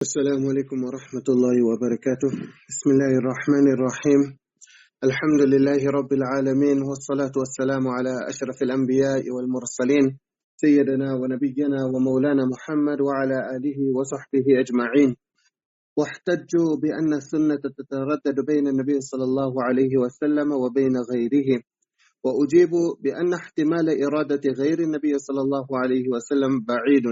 السلام عليكم ورحمة الله وبركاته. بسم الله الرحمن الرحيم. الحمد لله رب العالمين، والصلاة والسلام على أشرف الأنبياء والمرسلين سيدنا ونبينا ومولانا محمد وعلى آله وصحبه أجمعين. واحتجوا بأن السنة تتردد بين النبي صلى الله عليه وسلم وبين غيره، وأجيبوا بأن احتمال إرادة غير النبي صلى الله عليه وسلم بعيد.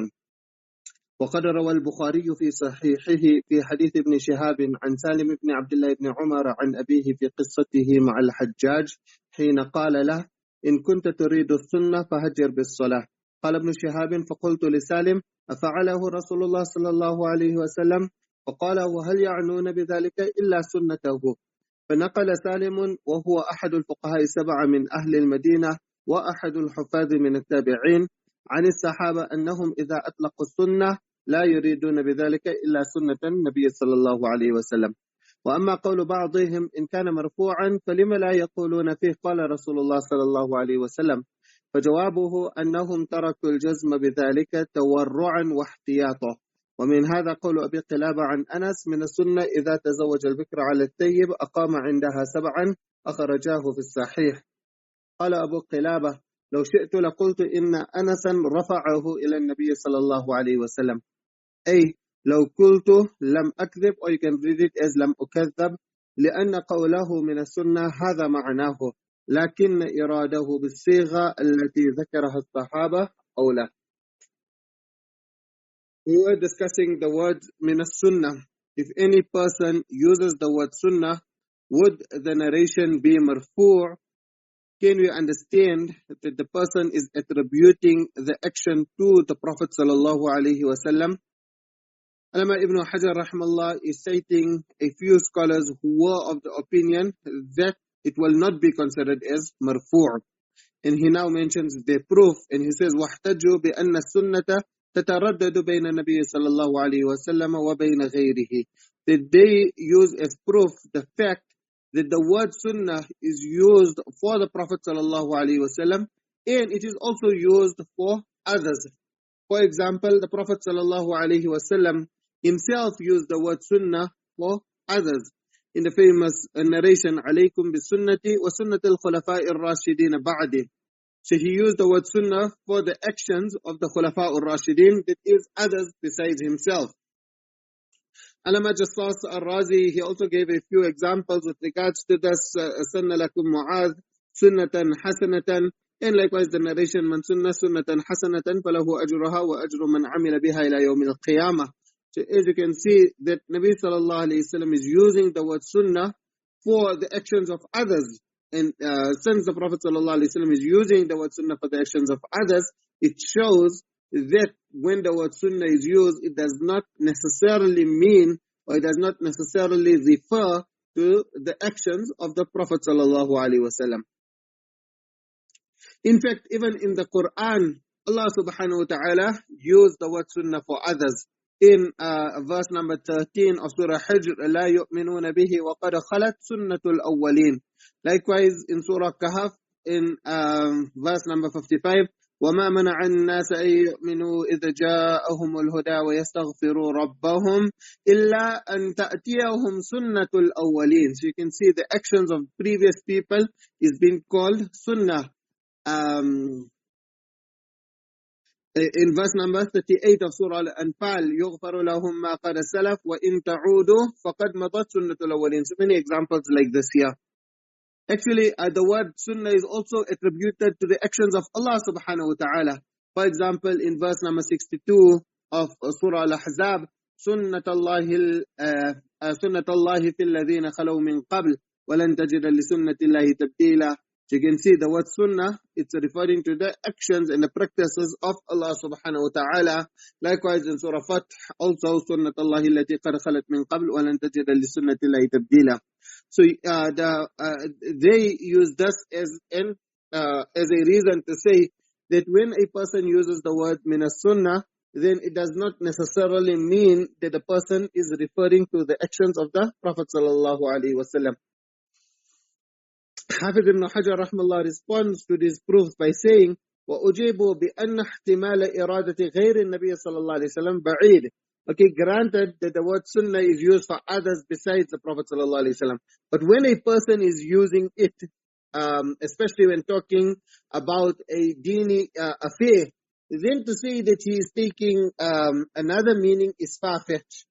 وقد روى البخاري في صحيحه في حديث ابن شهاب عن سالم بن عبد الله بن عمر عن أبيه في قصته مع الحجاج حين قال له: إن كنت تريد السنة فهجر بالصلاة. قال ابن شهاب: فقلت لسالم: أفعله رسول الله صلى الله عليه وسلم؟ فقال: وهل يعنون بذلك إلا سنته؟ فنقل سالم وهو أحد الفقهاء السبعة من أهل المدينة وأحد الحفاظ من التابعين عن الصحابة أنهم إذا أطلقوا السنة لا يريدون بذلك إلا سنة النبي صلى الله عليه وسلم. وأما قول بعضهم إن كان مرفوعا فلم لا يقولون فيه قال رسول الله صلى الله عليه وسلم؟ فجوابه أنهم تركوا الجزم بذلك تورعا واحتياطا. ومن هذا قول أبي قلابة عن أنس: من السنة إذا تزوج البكر على الثيب أقام عندها 7، أخرجاه في الصحيح. قال أبو قلابة: لو شئت لقلت إن أنسا رفعه إلى النبي صلى الله عليه وسلم، أي لو قلت لم أكذب، أو you can read it as لم أكذب، لأن قوله من السنة هذا معناه، لكن إراده بالصيغة التي ذكرها الصحابة أولى. We were discussing the word من السنة. If any person uses the word sunnah, would the narration be marfu'? Can we understand that the person is attributing the action to the Prophet sallallahu alaihi wasallam? Allama Ibn Hajar rahimahullah is citing a few scholars who were of the opinion that it will not be considered as marfu'. And he now mentions the proof, and he says, وَاحْتَجُّوا بِأَنَّ السُّنَّةَ تَتَرَدَّدُ بَيْنَ النَّبِيِّ صلى الله عليه وسلم وبين غيره. That they use as proof the fact that the word sunnah is used for the Prophet sallallahu alaihi wasallam, and it is also used for others. For example, the Prophet sallallahu alaihi wasallam himself used the word sunnah for others. In the famous narration, alaykum bi sunnati wa sunnati al-khulafa'i ar-rashidin ba'di. So he used the word sunnah for the actions of the khulafa ar-rashidin, that is others besides himself. Allama Jassas al-Razi, he also gave a few examples with regards to this, sanna lakum mu'adh, sunnatan hasanatan, and likewise the narration, man sunnah sunnatan hasanatan falahu ajruha wa ajru man amila biha ila yawm al-qiyamah. So as you can see that Nabi sallallahu alayhi wasallam is using the word sunnah for the actions of others. And since the Prophet sallallahu alayhi wasallam is using the word sunnah for the actions of others, it shows that when the word sunnah is used, it does not necessarily mean, or it does not necessarily refer to the actions of the Prophet sallallahu alaihi wasallam. In fact, even in the Quran, Allah subhanahu wa ta'ala used the word sunnah for others. In verse number 13 of Surah Hijr, لا يؤمنون به وقد خلت سنة الأولين. Likewise in Surah Kahf, in verse number 55, وَمَا مَنَعَ النَّاسَ أَن يُؤْمِنُوا إِذْ جَاءَهُمُ الْهُدَى وَيَسْتَغْفِرُوا رَبَّهُمْ إِلَّا أَن تَأْتِيَهُمْ سُنَّةُ الْأَوَّلِينَ. So you can see the actions of previous people is being called sunnah. In verse number 38 of Surah Al-Anfal, يُغْفَرُ لَهُمْ مَا قَدْ سَلَفْ وَإِن تَعُودُوا فَقَدْ مَضَتْ سُنَّةُ الْأَوَّلِينَ. So many examples like this here. Actually, the word sunnah is also attributed to the actions of Allah subhanahu wa ta'ala. For example, in verse number 62 of Surah Al-Ahzab, سُنَّةَ اللَّهِ فِي الَّذِينَ خَلَوْا مِن قَبْلِ وَلَن تَجِدَ لِسُنَّةِ اللَّهِ تَبْدِيلًا. So you can see the word sunnah, it's referring to the actions and the practices of Allah subhanahu wa ta'ala. Likewise in Surah Fath, also سُنَّةَ اللَّهِ الَّتِي قَدْ خَلَتْ مِن قَبْلِ وَلَن تَجِدَ لِسُنَّةِ اللَّهِ تَبْدِيلًا. So they use this as a reason to say that when a person uses the word min as-sunnah, then it does not necessarily mean that the person is referring to the actions of the Prophet sallallahu alaihi wasallam. Hafiz ibn Hajar rahimahullah responds to this proof by saying, وَأُجِيبُوا بِأَنَّ احْتِمَالَ إِرَادَةِ غَيْرِ النَّبِيِّ صلى الله عليه وسلم بَعِيدٌ. Okay, granted that the word sunnah is used for others besides the Prophet ﷺ. But when a person is using it, especially when talking about a dini affair, then to say that he is taking another meaning is far-fetched.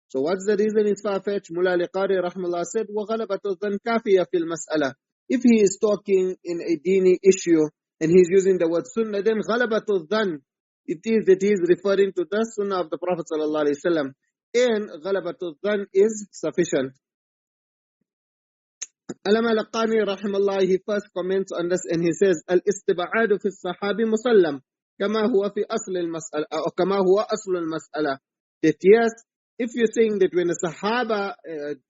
So what's the reason it's far-fetched? Mullah Liqari rahmallah said, وَغَلَبَةُ الظَّنْ كَافِيَ فِي الْمَسْأَلَةِ. If he is talking in a dini issue and he's using the word sunnah, then غَلَبَةُ الظَّنْ, it is that he is referring to the sunnah of the Prophet sallallahu alaihi wasallam. And غَلَبَةُ الظَّنْ is sufficient. Allama al-Qani rahimahullah, he first comments on this and he says, al-istib'adu fi as-sahabi musallam kama huwa fi asl al-mas'ala, or kama huwa asl al-mas'ala. That yes, if you're saying that when the Sahaba,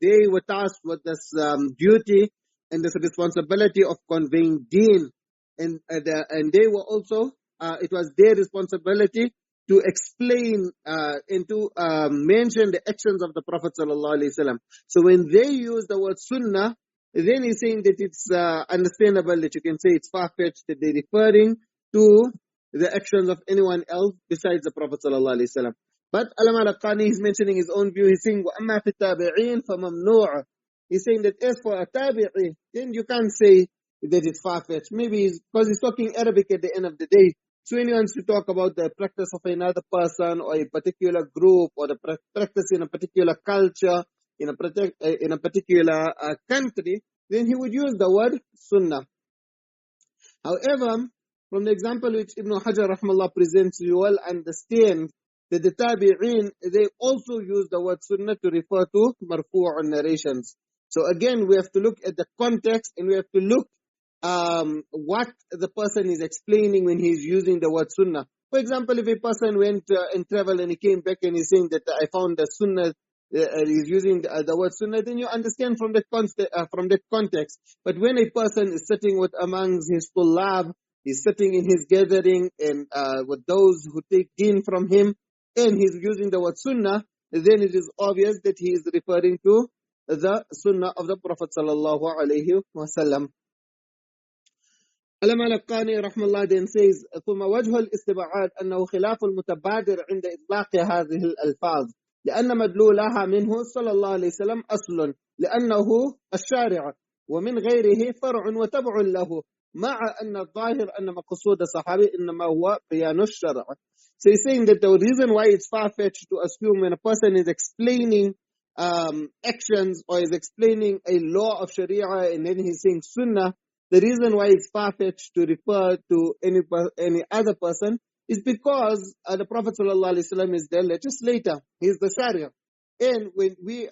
they were tasked with this duty and this responsibility of conveying deen, and they were also, it was their responsibility to explain and to mention the actions of the Prophet sallallahu alaihi wasallam. So when they use the word sunnah, then he's saying that it's understandable that you can say it's far-fetched that they're referring to the actions of anyone else besides the Prophet sallallahu alaihi wasallam. But Allama al-Qani is mentioning his own view. He's saying, وَأَمَّا فِي التَّابِعِينَ فَمَمْنُوعٌ. He's saying that as for a tabi'i, then you can't say that it's far-fetched. Maybe because he's talking Arabic at the end of the day. So when he wants to talk about the practice of another person or a particular group or the practice in a particular culture, in a particular country, then he would use the word sunnah. However, from the example which Ibn Hajar rahmallah presents, you will understand that the tabi'in, they also use the word sunnah to refer to marfu' narrations. So again, we have to look at the context and we have to look what the person is explaining when he's using the word sunnah. For example, if a person went and traveled and he came back and he's saying that I found the sunnah, he's using the word sunnah, then you understand from that context. But when a person is sitting with amongst his tullab, he's sitting in his gathering and with those who take deen from him, and he's using the word sunnah, then it is obvious that he is referring to the sunnah of the Prophet sallallahu alaihi wasallam. Allama al-Qani rahmallah then says, ثم وجه الاستبعاد أنه خلاف المتبادر عند إطلاق هذه الألفاظ لأن مدلولها منه صلى الله عليه وسلم أصل لأنه الشارع ومن غيره فرع وتبع له مع أن الظاهر أن مقصود الصحابي إنما هو بيان الشرع. So he's saying that the reason why it's far-fetched to assume when a person is explaining actions or is explaining a law of Sharia and then he's saying sunnah, the reason why it's far-fetched to refer to any other person is because the Prophet ﷺ is the legislator. He's the Sharia. And when we,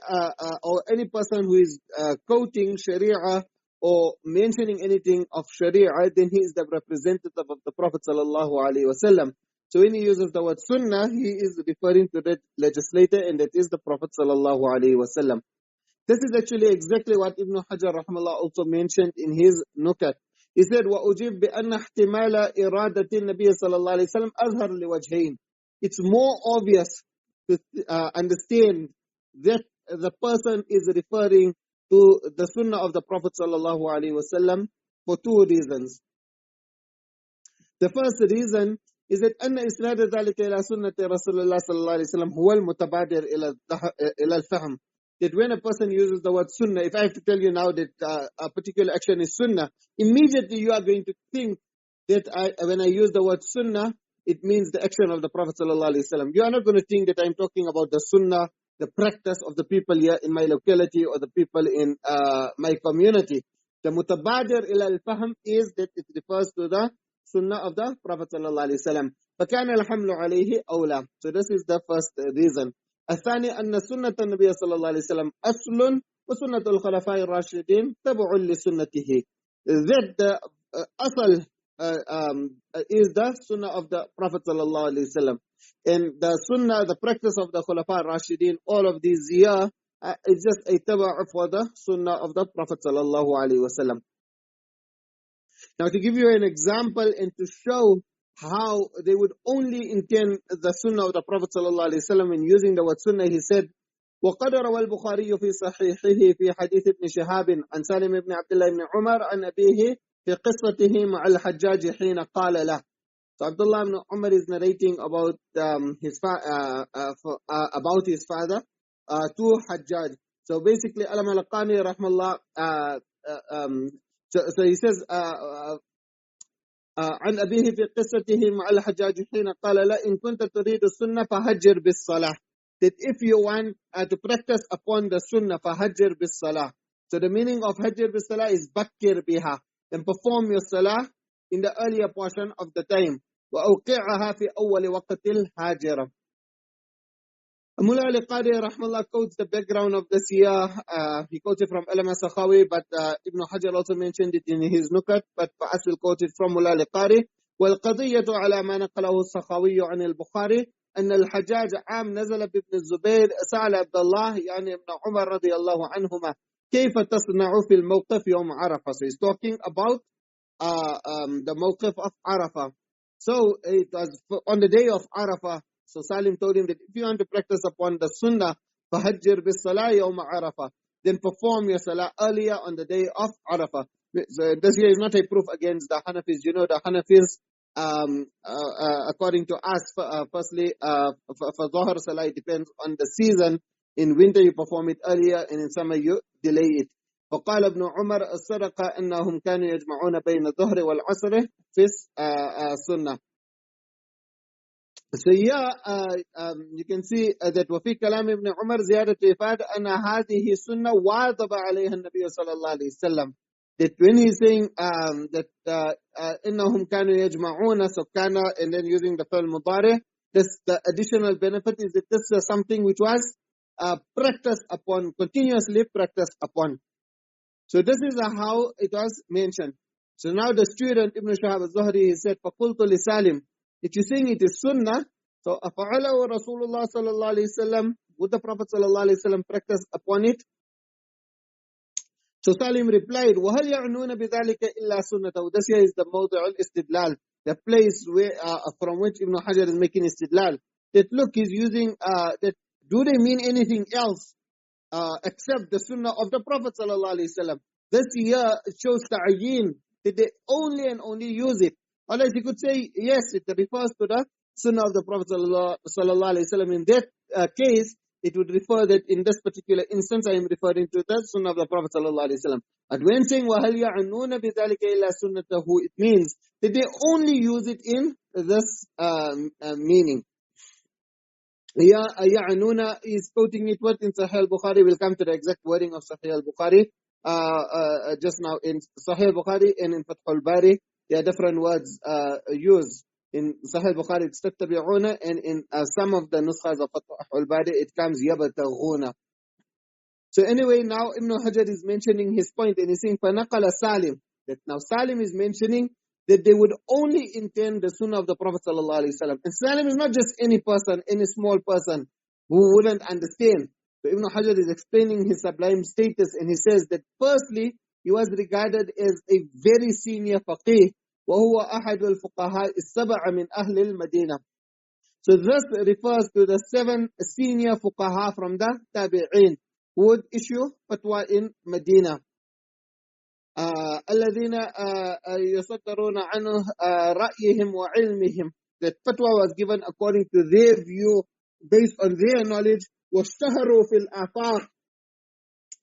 or any person who is quoting Sharia or mentioning anything of Sharia, then he is the representative of the Prophet ﷺ. So when he uses the word sunnah, he is referring to that legislator, and that is the Prophet ﷺ. This is actually exactly what Ibn Hajar rahmallah also mentioned in his nukat. He said, وَأُجِبْ بِأَنَّ احْتِمَالَ إِرَادَةِ النَّبِيِّ صَلَى اللَّهُ عَلَيْهِ وسلم أَظْهَرُ لِوَجْهَيْنِ. It's more obvious to understand that the person is referring to the sunnah of the Prophet sallallahu alaihi wasallam for two reasons. The first reason is that أن إسناد ذلك إلى سنة رسول الله صلى الله عليه وسلم هو المتبادر إلى الفهم. That when a person uses the word sunnah, if I have to tell you now that a particular action is sunnah, immediately you are going to think that when I use the word sunnah, it means the action of the Prophet sallallahu alaihi wasallam. You are not going to think that I'm talking about the sunnah, the practice of the people here in my locality or the people in my community. The mutabadir ila al-fahm is that it refers to the sunnah of the Prophet sallallahu alaihi wasallam. فَكَانَ الْحَمْلُ عَلَيْهِ أَوْلَى. So this is the first reason. الثاني أن سنة النبي صلى الله عليه وسلم أصل وسنة الخلفاء الراشدين تبع لسنته. That the asal is the sunnah of the Prophet sallallahu alaihi wasallam, and the sunnah, the practice of the Khulafa Rashidin, all of these here is just a taba' for the sunnah of the Prophet sallallahu alaihi wasallam. Now, to give you an example and to show how they would only intend the sunnah of the Prophet sallallahu alaihi wasallam when using the word sunnah, he said, وقد روى البخاري في صحيحه في حديث ابن شهاب عن سالم بن عبد الله بن عمر عن أبيه في قصته مع الحجاج حين قال له. So Abdullah ibn Umar is narrating about his father to Hajjaj. So basically, Alam al-Qani rahmallah, so he says, عن أبيه في قصته مع الحجاج حين قال لا إن كنت تريد السنة فهجر بالصلاة. That if you want to practice upon the sunnah فهجر بالصلاة. So the meaning of hajr بالصلاة is بكر بها. Then perform your salah in the earlier portion of the time. وأوقعها في أول وقت الهاجرة. Mullah al-Qari rahmallah quotes the background of this year. He quotes it from Ulama Sakhawi, but Ibn Hajar also mentioned it in his Nukat, but for us we'll quote it from Mullah al-Qari. والقضية على ما نقله السخاوي عن البخاري أن الحجاج عام نزل بابن الزبير سأل عبد الله يعني ابن عمر رضي الله عنهما كيف تصنع في الموقف يوم عرفة. So he's talking about the mawqif of Arafah. So it was on the day of Arafah. So Salim told him that if you want to practice upon the sunnah, فَهَجِّرْ بِالصَّلَاةِ يَوْمَ عَرَفَةِ, then perform your salah earlier on the day of Arafah. So this here is not a proof against the Hanafis. You know, the Hanafis, according to us, firstly, for Dhuhr salah, it depends on the season. In winter you perform it earlier, and in summer you delay it. فقال ابن عمر الصدق أنهم كانوا يجمعون بين الظهر والعصر في السنة. So here you can see that وفي كلام ابن عمر زيادة إفادة أن هذه السنة واظب عليها النبي صلى الله عليه وسلم. That when he's saying that إنهم كانوا يجمعون, so كان, and then using the fi'l mudari, this the additional benefit is that this is something which was practiced upon, continuously practiced upon. So this is how it was mentioned. So now the student Ibn Shahab al-Zuhri, he said, فَقُلْتُ لِسَالِمْ, if you're saying it is sunnah, so أَفَعَلَهُ رَسُولُ اللَّهِ صَلَّى اللَّهُ عَلَيْهِ وسلم, would the Prophet صلى الله عليه وسلم practice upon it? So Salim replied, وَهَلْ يَعْنُونَ بِذَلِكَ إِلَّا سُنَّةً. This here is the mawdi' al-istidlal, the place where, from which Ibn Hajar is making istidlal. That look, he's using, that do they mean anything else except the sunnah of the Prophet sallallahu alaihi wasallam? This here shows ta'ayeen, that they only and only use it. Unless you could say, yes, it refers to the sunnah of the Prophet sallallahu alaihi wasallam. In that case, it would refer that in this particular instance, I am referring to the sunnah of the Prophet sallallahu alaihi wasallam. But when saying, وَهَلْ يَعْنُونَ بِذَلِكَ إِلَّا سُنَّتَهُ, it means that they only use it in this meaning. يَعْنُونَ is quoting it what in Sahih al-Bukhari. We'll come to the exact wording of Sahih al-Bukhari just now. In Sahih al-Bukhari and in Fath al-Bari, there are different words used. In Sahih al-Bukhari it's تَتَّبِعُونَ, and in some of the nuskhas of Fath al-Bari it comes يَبْتَغُونَ. So anyway, now Ibn Hajar is mentioning his point, and he's saying فَنَقَلَ Salim, that now Salim is mentioning that they would only intend the sunnah of the Prophet sallallahu alaihi wasallam. And Salim is not just any person, any small person who wouldn't understand. So Ibn Hajar is explaining his sublime status, and he says that firstly, he was regarded as a very senior faqih, وهو أحد الفقهاء السبع من أهل المدينة. So this refers to the 7 senior fuqaha from the tabi'in who would issue fatwa in Medina. الذين يصدرون عنه رأيهم وعلمهم. That fatwa was given according to their view, based on their knowledge. واشتهروا في الآفاق.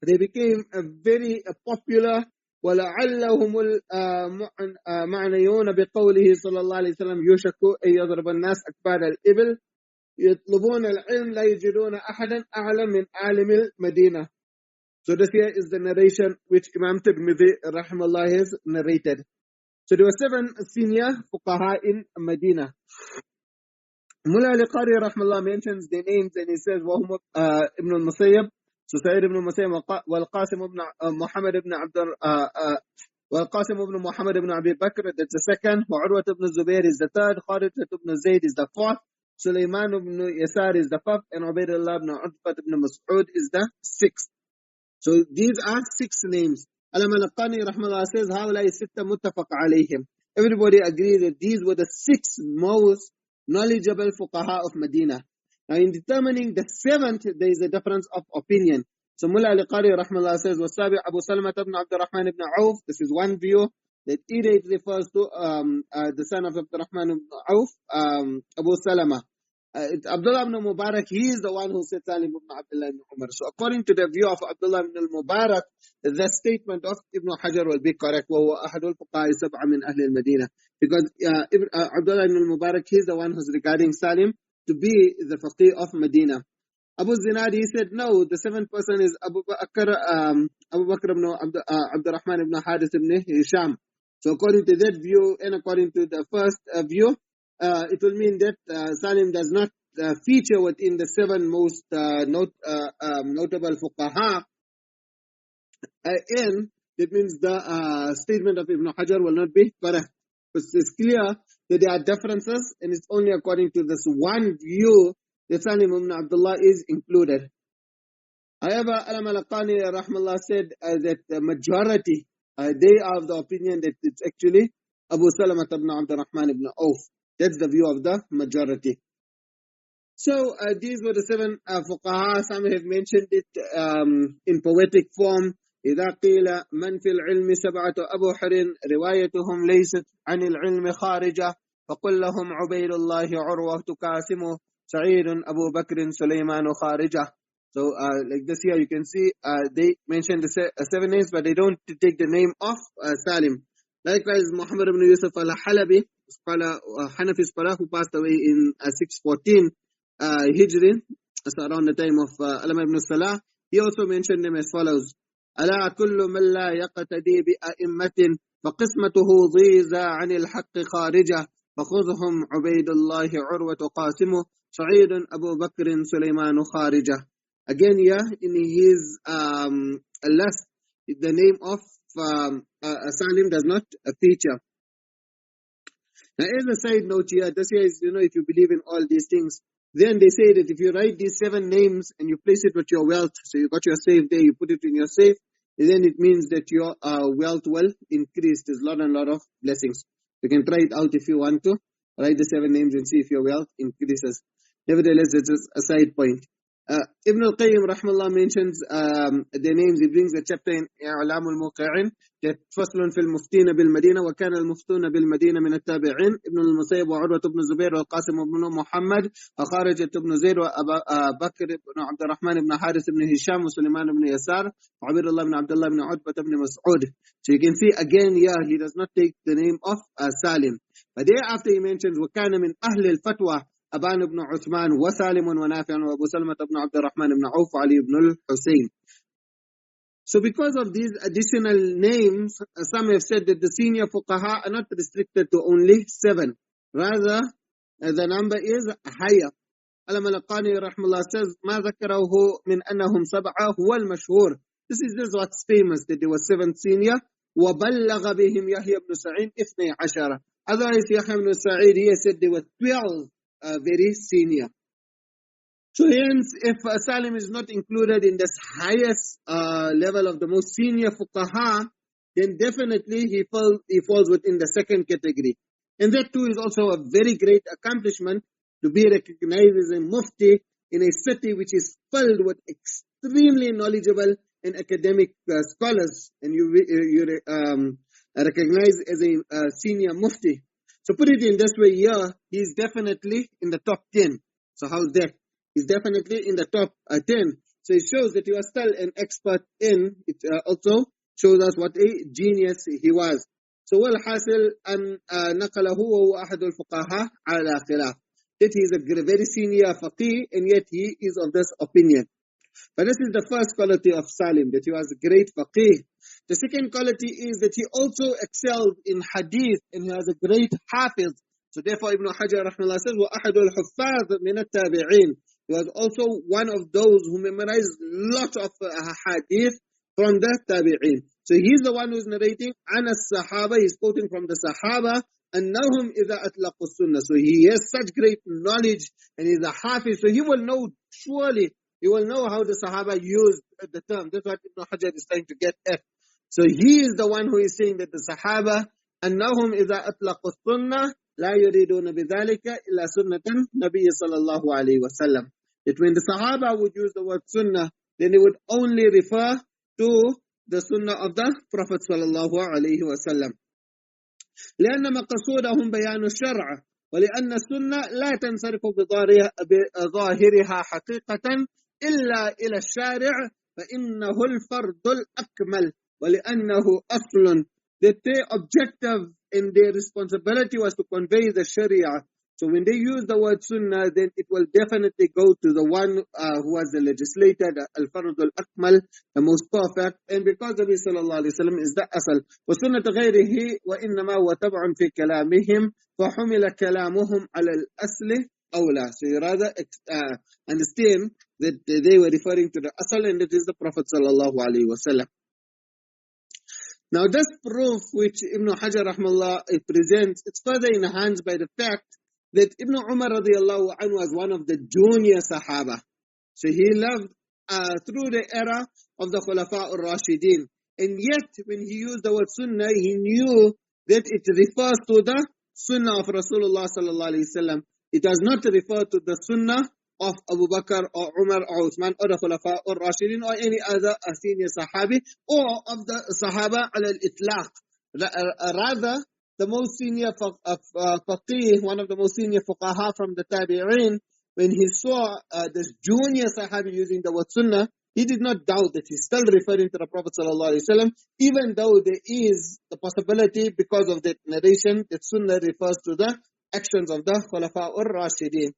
They became very popular. ولعلهم المعنيون بقوله صلى الله عليه وسلم يوشك أن يضرب الناس أكباد الإبل يطلبون العلم لا يجدون أحدا أعلم من عالم المدينة. So this here is the narration which Imam Tirmidhi rahimahullah has narrated. So there were 7 senior fuqaha in Medina. Mullah al-Qari rahimahullah mentions their names, and he says وهم ibn al-Musayyab, so Sa'id ibn al-Musayyab, والقاسم ibn Muhammad ibn والقاسم ibn Muhammad ibn Abi Bakr, that's the second. وعروة ibn Zubair is the third. Khalid ibn Zayd is the fourth. Sulaiman ibn Yasar is the fifth, and Ubaydullah ibn Utbah ibn Mas'ud is the sixth. So these are 6 names. Alam al-Qani rahmallah says, هؤلاء ستة متفق عليهم. Everybody agrees that these were the 6 most knowledgeable fuqaha of Medina. Now in determining the 7th, there is a difference of opinion. So Mullah al-Qari rahmallah says, وَالسَّابِعْ Abu Salama ibn Abdurrahman ibn Auf. This is one view. that either it refers to the son of Abdurrahman ibn Auf, Abu Salama. Abdullah ibn Mubarak, he is the one who said Salim ibn Abdullah ibn Umar. So according to the view of Abdullah ibn Mubarak, the statement of Ibn Hajar will be correct. وَهُوَ أَحَدُ الْفُقَهَاءِ سَبْعَ مِنْ أَهْلِ الْمَدِينَةِ. Because Abdullah ibn Mubarak, he is the one who's regarding Salim to be the faqih of Medina. Abu Zinad, he said, no, the seventh person is Abu Bakr ibn Abdurrahman ibn Ḥadīth ibn Hisham. So according to that view, and according to the first view, it will mean that Salim does not feature within the seven most notable fuqaha. And it means the statement of Ibn Hajar will not be correct. Because it's clear that there are differences, and it's only according to this one view that Salim ibn Abdullah is included. However, Al-Malaqani rahmallah said that the majority, they are of the opinion that it's actually Abu Salama ibn Abdurrahman ibn Auf. That's the view of the majority. So these were the seven fuqaha. Some have mentioned it in poetic form. إذا قيل من في العلم سبعة أبحر روايتهم ليست عن العلم خارجة فقل لهم عبيد الله عروة قاسم سعيد أبو بكر سليمان خارجة. So like this here you can see they mention the seven names, but they don't take the name of Salim. Likewise, Muhammad ibn Yusuf al-Halabi, Hanafi scholar who passed away in 614 Hijri, so around the time of Alama ibn Salah, he also mentioned them as follows. ألا كل من لا يقتدي بأئمة فقسمته ضيزى عن الحق خارجة فخذهم عبيد الله عروة قاسم سعيد أبو بكر سليمان خارجة. Again here in his list, the name of Salim does not feature. Now as a side note here, this here is, if you believe in all these things, then they say that if you write these seven names and you place it with your wealth, so you got your safe there, you put it in your safe, then it means that your wealth will increase. There's a lot and lot of blessings. You can try it out if you want to. Write the seven names and see if your wealth increases. Nevertheless, it's just a side point. Ibn al-Qayyim rahmallah mentions their names. He brings a chapter in I'lam al-Muqi'in that faslun fil muftina bil Madina wa kana al-muftuna bil Madina min at-tabi'in Ibn al-Musayyib wa Urwa ibn Zubair wa Qasim ibn Muhammad wa Kharijah ibn Zayd wa Bakr ibn Abdurrahman ibn Harith ibn Hisham wa Sulaiman ibn Yasar wa Abdullah ibn Abdullah ibn Utbah ibn Mas'ud. So you can see again here he does not take the name of Salim. But thereafter he mentions wa kana min ahli al-fatwa أبان بن عثمان وسالم ونافع وأبو سلمة بن عبد الرحمن بن عوف وعلي بن الحسين. So because of these additional names, some have said that the senior fuqaha are not restricted to only seven. Rather, the number is higher. Al-Malaqani rahmallah says, ما ذكره من أنهم سبعة هو المشهور. This is what's famous, that there were seven senior. وبلغ بهم يحيى بن سعيد 12. Otherwise, Yahya ibn Sa'id, he said there were 12. Very senior. So hence, if Salim is not included in this highest level of the most senior fuqaha, then definitely he falls within the second category. And that too is also a very great accomplishment, to be recognized as a mufti in a city which is filled with extremely knowledgeable and academic scholars, and you recognized as a senior mufti. So put it in this way here, he's definitely in the top 10. So how's that? He's definitely in the top 10. So it shows that he was still an expert in, it also shows us what a genius he was. So والحاصل أن نقله وهو أحد الفقهاء على خلاف. That he is a very senior faqih, and yet he is of this opinion. But this is the first quality of Salim, that he was a great faqih. The second quality is that he also excelled in hadith, and he was a great hafiz. So therefore Ibn Hajar rahmallah says, وَأَحَدُ الْحُفَّاظِ مِنَ التَّابِعِينَ. He was also one of those who memorized lot of hadith from the tabi'in. So he's the one who's narrating, عَنَ الصَّحَابَةِ, he's quoting from the Sahaba, أَنَّهُمْ إِذَا أَطْلَقُوا السُّنَّةِ. So he has such great knowledge, and he's a hafiz, so he will know, surely, he will know how the Sahaba used the term. That's what Ibn Hajar is trying to get at. So he is the one who is saying that the Sahaba, أنهم إذا أطلقوا السنة لا يريدون بذلك إلا سنة النبي صلى الله عليه وسلم. That when the Sahaba would use the word sunnah, then they would only refer to the sunnah of the Prophet sallallahu alaihi wasallam. لأن مقصودهم بيان الشرع ولأن السنة لا تنصرف بظاهرها حقيقة إلا إلى الشارع فإنه الفرد الأكمل ولأنه أصل. Their objective and their responsibility was to convey the Sharia. So when they use the word Sunnah, then it will definitely go to the one who was the legislator, the Al-Fard al-Akmal, the most perfect. And because Nabi sallallahu alayhi wa sallam is the asal. وَسُنَّةُ غَيْرِهِ وَإِنَّمَا وَتَبْعٌ فِي كَلَامِهِمْ فَحُمِلَ كَلَامُهُمْ عَلَى الْأَصْلِ أَوْلَى. So you rather understand that they were referring to the asal, and it is the Prophet sallallahu alayhi wa sallam. Now this proof which Ibn Hajar rahmallah presents, it's further enhanced by the fact that Ibn Umar radiallahu anhu was one of the junior Sahaba. So he lived through the era of the Khulafa al-Rashidin. And yet when he used the word Sunnah, he knew that it refers to the Sunnah of Rasulullah sallallahu alayhi wasallam. It does not refer to the Sunnah of Abu Bakr or Umar or Uthman or the Khulafa or Rashidin or any other senior Sahabi or of the Sahaba al-Itlaq. Rather, the most senior faqih, one of the most senior fuqaha from the Tabi'in, when he saw this junior Sahabi using the word Sunnah, he did not doubt that he's still referring to the Prophet ﷺ, even though there is the possibility because of that narration that Sunnah refers to the actions of the Khulafa or Rashidin.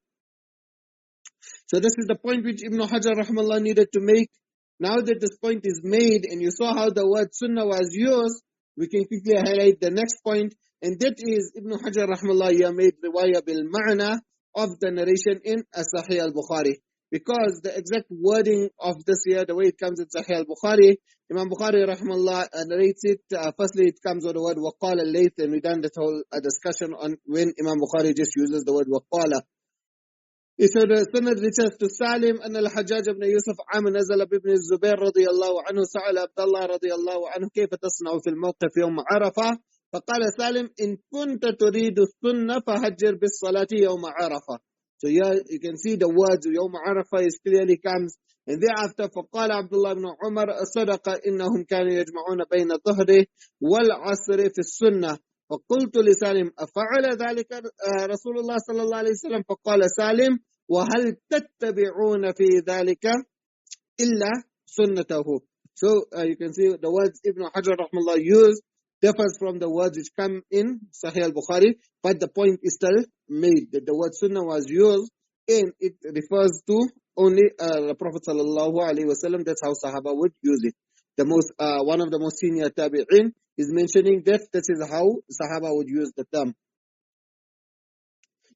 So this is the point which Ibn Hajar rahmallah needed to make. Now that this point is made and you saw how the word Sunnah was used, we can quickly highlight the next point, and that is Ibn Hajar rahmallah here made riwayah bil ma'na of the narration in Sahih al-Bukhari. Because the exact wording of this here, the way it comes in Sahih al-Bukhari, Imam Bukhari rahmallah narrates it. Firstly, it comes with the word waqala al-layth, and we've done that whole discussion on when Imam Bukhari just uses the word waqala. He said, Sanad reaches to Salim أن الحجاج بن يوسف عام نزل بابن الزبير رضي الله عنه سأل عبد الله رضي الله عنه كيف تصنع في الموقف يوم عرفة فقال سالم إن كنت تريد السنة فهجر بالصلاة يوم عرفة. So here you can see the words يوم عرفة is clearly comes, and thereafter فقال عبد الله بن عمر صدق إنهم كانوا يجمعون بين الظهر والعصر في السنة. فقلت لسالم أفعل ذلك رسول الله صلى الله عليه وسلم؟ فقال سالم وهل تتبعون في ذلك إلا سنته. So you can see the words Ibn Hajar rahmallah used differs from the words which come in Sahih al-Bukhari, but the point is still made that the word Sunnah was used and it refers to only the Prophet sallallahu alaihi wasallam. That's how Sahaba would use it. The most one of the most senior Tabi'in is mentioning that this is how Sahaba would use the term.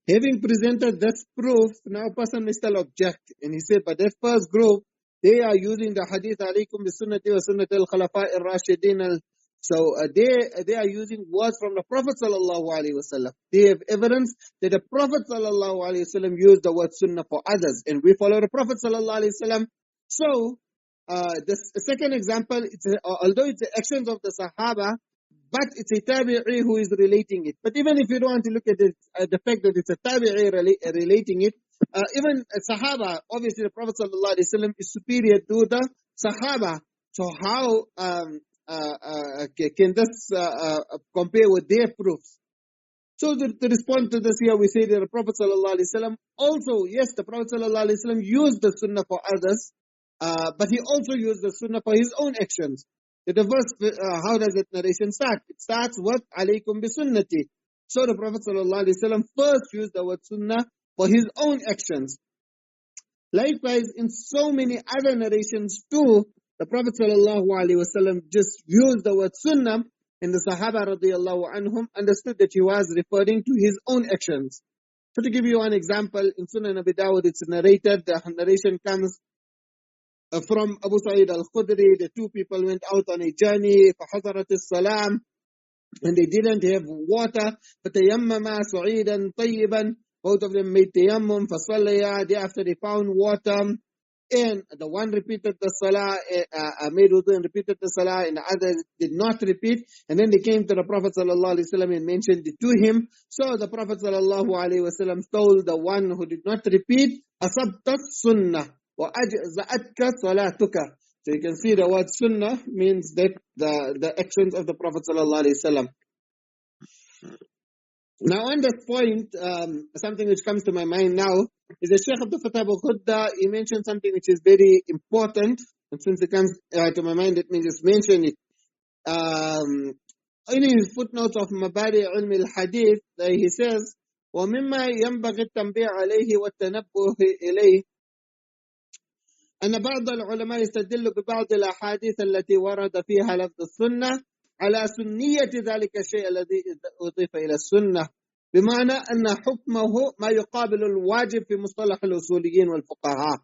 Having presented this proof, now a person may still object. And he said, but that first group, they are using the Ḥadīth alaykum bi sunnati wa sunnati al-khalafa ar-rashidin. So they are using words from the Prophet sallallahu alaihi wasallam. They have evidence that the Prophet sallallahu alaihi wasallam used the word sunnah for others, and we follow the Prophet sallallahu alaihi wasallam. So the second example, although it's the actions of the Sahaba, but it's a tabi'i who is relating it. But even if you don't want to look at it, the fact that it's a tabi'i relating it, even a Sahaba, obviously the Prophet ﷺ is superior to the Sahaba. So how can this compare with their proofs? So to respond to this here, we say that the Prophet ﷺ also, yes, the Prophet ﷺ used the Sunnah for others, but he also used the Sunnah for his own actions. The verse, how does that narration start? It starts with alaykum bi sunnati. So the Prophet ﷺ first used the word Sunnah for his own actions. Likewise, in so many other narrations too, the Prophet ﷺ just used the word Sunnah, and the Sahaba radiallahu anhum understood that he was referring to his own actions. So to give you one example, in Sunan Abi Dawud, it's narrated, the narration comes from Abu Sa'id al-Khudri. The two people went out on a journey, فَحَضَرَتِ السَّلَامِ, and they didn't have water. فَتَيَمَّمَا سُعِيدًا طَيِّبًا, both of them made tayammum. فَصَلَّيَا, thereafter they found water, and the one repeated the salah, made wudu and repeated the salah, and the other did not repeat. And then they came to the Prophet ﷺ and mentioned it to him. So the Prophet ﷺ told the one who did not repeat, أَصَبْتَ السُّنَّةِ وَأَجْزَأَتْكَ صَلَاتُكَ. So you can see the word Sunnah means that the actions of the Prophet ﷺ. Now, on this point, something which comes to my mind now is the Sheikh Abdul Fattah Khudda. He mentioned something which is very important, and since it comes to my mind, let me just mention it. In his footnotes of Mabadi Ilm al-Hadith, he says, وَمِمَّا يَنبَغِي التَّنْبِيهُ عَلَيْهِ وَالتَّنَبُّهِ إِلَيْهِ أن بعض العلماء يستدل ببعض الأحاديث التي ورد فيها لفظ السنة على سنية ذلك الشيء الذي أضيف إلى السنة، بمعنى أن حكمه ما يقابل الواجب في مصطلح الأصوليين والفقهاء.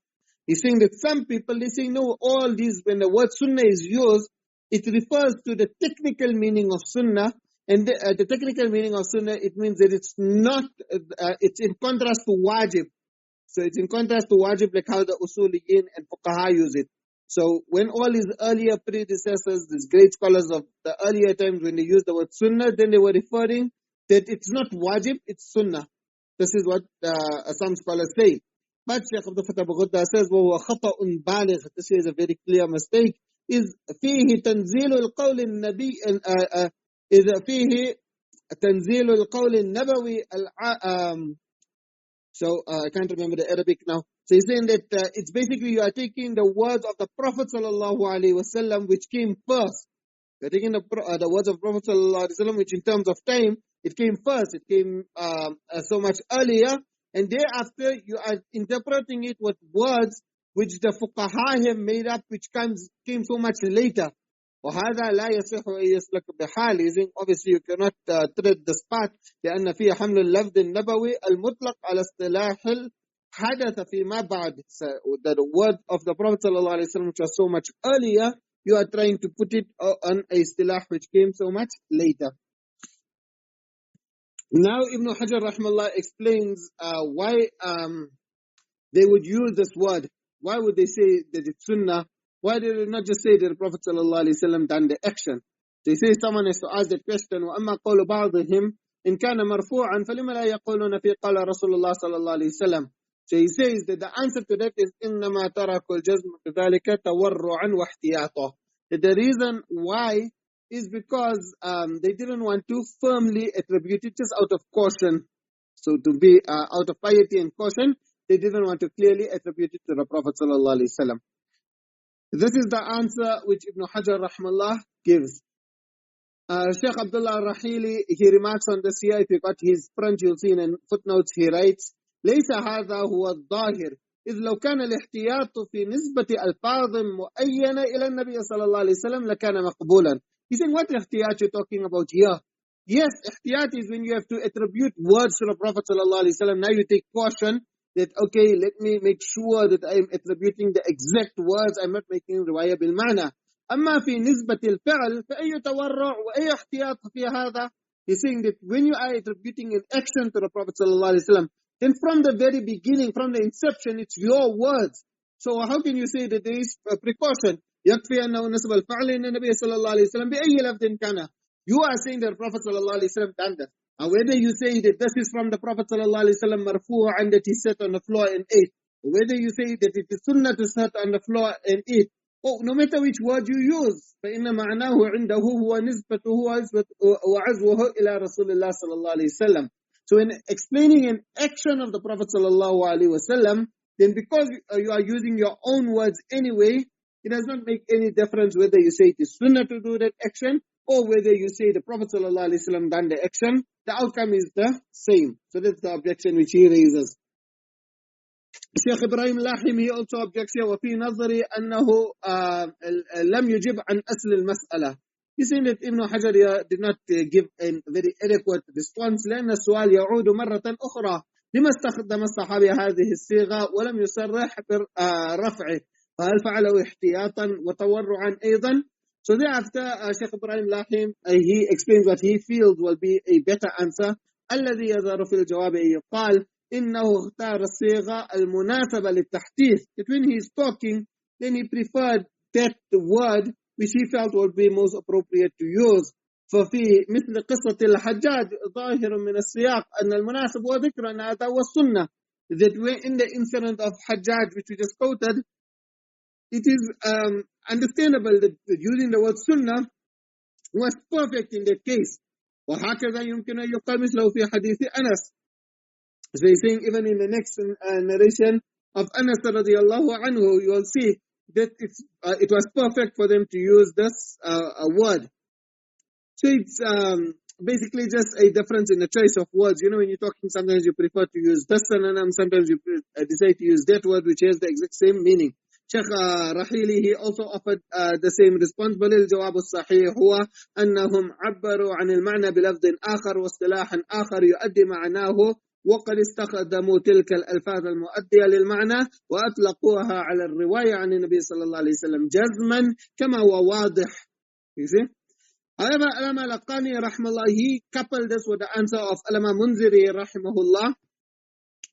He's saying that some people, they say, no, all these, when the word sunnah is used, it refers to the technical meaning of sunnah, and the technical meaning of sunnah, it means that it's not, it's in contrast to wajib. So it's in contrast to wajib, like how the usuliyin and fuqaha use it. So when all his earlier predecessors, these great scholars of the earlier times, when they used the word sunnah, then they were referring that it's not wajib, it's sunnah. This is what some scholars say. But Shaykh Abdul Fattah Khudda says, وَهُوَ خَطَأٌ بَالِغ. This is a very clear mistake. is فيه تنزيل القول النبي إذا فيه تنزيل القول النبوي So I can't remember the Arabic now. So he's saying that it's basically you are taking the words of the Prophet sallallahu alaihi wasallam, which came first. You're taking the words of Prophet sallallahu alaihi wasallam, which in terms of time, it came first. It came so much earlier, and thereafter you are interpreting it with words which the fuqaha have made up, which came so much later. وهذا لا يصح أن يسلك بحال. Obviously you cannot tread this path لأن فيه حمل اللفظ النبوي المطلق على اصطلاح الحدث فيما بعد. So the word of the Prophet ﷺ, which was so much earlier, you are trying to put it on a istilah which came so much later. Now Ibn Hajar rahimahullah explains why they would use this word. Why would they say that it's sunnah? Why did they not just say that the Prophet ﷺ done the action? They say someone has to ask that question. وَأَمَّا قَوْلُ بَعْضِهِمْ إِنْ كَانَ مَرْفُوعًا فَلِمَ لَا يَقُولُونَ فِي قَالَ رَسُولُ اللَّهِ صَلَى اللَّهُ عَلَيْهِ وسلم. So he says that the answer to that is إِنَّمَا تَرَكُ الْجَزْمُ بِذَلِكَ تَوَرُّعًا وَاحْتِيَاطًا. The reason why is because they didn't want to firmly attribute it just out of caution. So to be out of piety and caution, they didn't want to clearly attribute it to the Prophet sallallahu alaihi wasallam. This is the answer which Ibn Hajar rahmallah gives. Sheikh Abdullah al-Rahili, he remarks on this here. If you got his print, you'll see in footnotes, he writes, ليس هذا هو الظاهر إذ لو كان الاحتياط في نسبة ألفاظ مؤينة إلى النبي صلى الله عليه وسلم لكان مقبولا. He's saying, what ihtiyat you're talking about here? Yes, ihtiyat is when you have to attribute words to the Prophet sallallahu alaihi wasallam. Now you take caution that, okay, let me make sure that I'm attributing the exact words, I'm not making riwayah bil ma'na. أما في نسبة الفعل فأي تورع وأي احتياط في هذا. He's saying that when you are attributing an action to the Prophet sallallahu alaihi wasallam, then from the very beginning, from the inception, it's your words. So how can you say that there is precaution? يكفي أنه نسب الفعل إن النبي صلى الله عليه وسلم بأي لفظ كان. You are saying that the Prophet sallallahu alaihi wasallam done that. And whether you say that this is from the Prophet sallallahu alaihi wasallam marfu' and that he sat on the floor and ate, or whether you say that it is sunnah to sit on the floor and eat, no matter which word you use, فإن معناه عنده هو نسبته وعزوه إلى رسول الله صلى الله عليه وسلم. So in explaining an action of the Prophet sallallahu alaihi wasallam, then because you are using your own words anyway, it does not make any difference whether you say it is sunnah to do that action or whether you say the Prophet sallallahu alaihi wasallam done the action. The outcome is the same. So that's the objection which he raises. Sheikh Ibrahim Lahim, he also objects here, وفي نظري أنه لم يجب عن أصل المسألة. He's saying that Ibn Hajar did not give a very adequate response لأن السؤال يعود مرة أخرى لما استخدم الصحابي هذه الصيغة ولم يصرح برفعه فهل فعله احتياطا وتورعا أيضا. So thereafter Sheikh Ibrahim Lahim he explains what he feels will be a better answer. الذي يظهر في الجواب يقال إنه اختار الصيغة المناسبة للتحديث. That when he is talking, then he preferred that word which he felt would be most appropriate to use. ففي مثل قصة الحجاج ظاهر من السياق أن المناسب هو ذكر أن هذا هو السنة. That in the incident of Hajjaj which we just quoted, it is understandable that using the word sunnah was perfect in that case. وهكذا يمكن أن يقال مثله في حديث أنس. So he's saying even in the next narration of Anas radiallahu anhu, you will see that it was perfect for them to use this word. So it's basically just a difference in the choice of words. You know, when you're talking, sometimes you prefer to use this synonym, sometimes you decide to use that word which has the exact same meaning. Sheikh Rahili, he also offered the same response. بل الجواب الصحيح هو أنهم عبروا عن المعنى بلفظ آخر واصطلاحا آخر يؤدي معناه، وقد استخدموا تلك الألفاظ المؤدية للمعنى وأطلقوها على الرواية عن النبي صلى الله عليه وسلم جزما كما هو واضح. You see? However, Alama Laqani rahimahullah, he coupled this with the answer of Alama Munziri rahimahullah,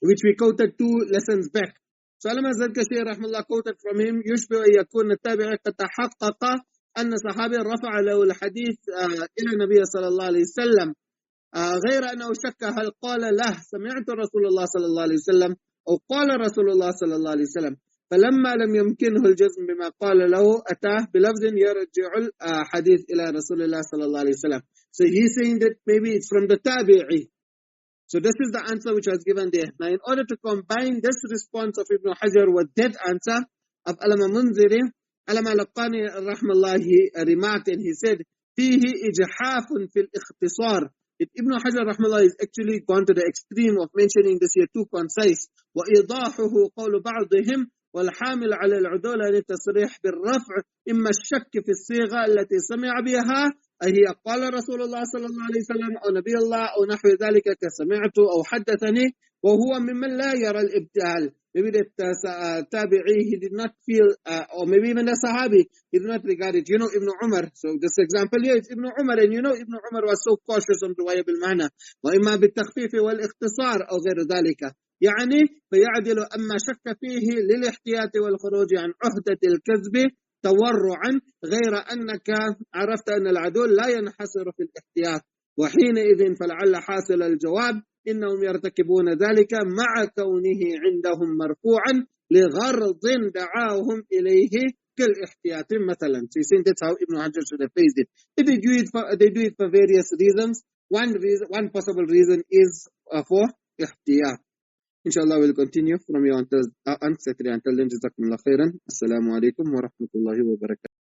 which we quoted 2 lessons back. So Alama Zarkashi rahimahullah quoted from him, يشبه أن يكون التابع قد تحقق أن صحابي رفع له الحديث إلى النبي صلى الله عليه وسلم، غير أنه شك هل قال له سمعت رسول الله صلى الله عليه وسلم أو قال رسول الله صلى الله عليه وسلم، فلما لم يمكنه الجزم بما قال له أتاه بلفظ يرجع الحديث إلى رسول الله صلى الله عليه وسلم. So he's saying that maybe it's from the tabi'i. So this is the answer which was given there. Now in order to combine this response of Ibn Hajar with that answer of Alama Munziri, Alama Laqani rahmallah, he remarked and he said, فيه إجحاف في الاختصار. Ibn Hajar rahmallah is actually gone to the extreme of mentioning this here too concise. وإيضاحه قول بعضهم والحامل على العدول عن التصريح بالرفع إما الشك في الصيغة التي سمع بها أي قال رسول الله صلى الله عليه وسلم أو نبي الله أو نحو ذلك كسمعت أو حدثني، وهو ممن لا يرى الإبدال. Maybe the tabi'i, he did not feel, or maybe even the sahabi, he did not regard it. You know Ibn Umar, so this example here is Ibn Umar, and you know Ibn Umar was so cautious on رواية بالمعنى وإما بالتخفيف والاختصار أو غير ذلك. يعني فيعدل أما شك فيه للاحتياط والخروج عن عهدة الكذب تورعا، غير أنك عرفت أن العدول لا ينحصر في الاحتياط، وحينئذ فلعل حاصل الجواب إنهم يرتكبون ذلك مع كونه عندهم مرفوعا لغرض دعاهم إليه كالاحتياط مثلا. So you think that's how Ibn Hajar should have phrased it. If they do it for various reasons. One possible reason is for ihtiyat. Inshallah, we'll continue from here until Saturday. Until then, jazakumullah khairan. Assalamu alaikum wa rahmatullahi wa barakatuh.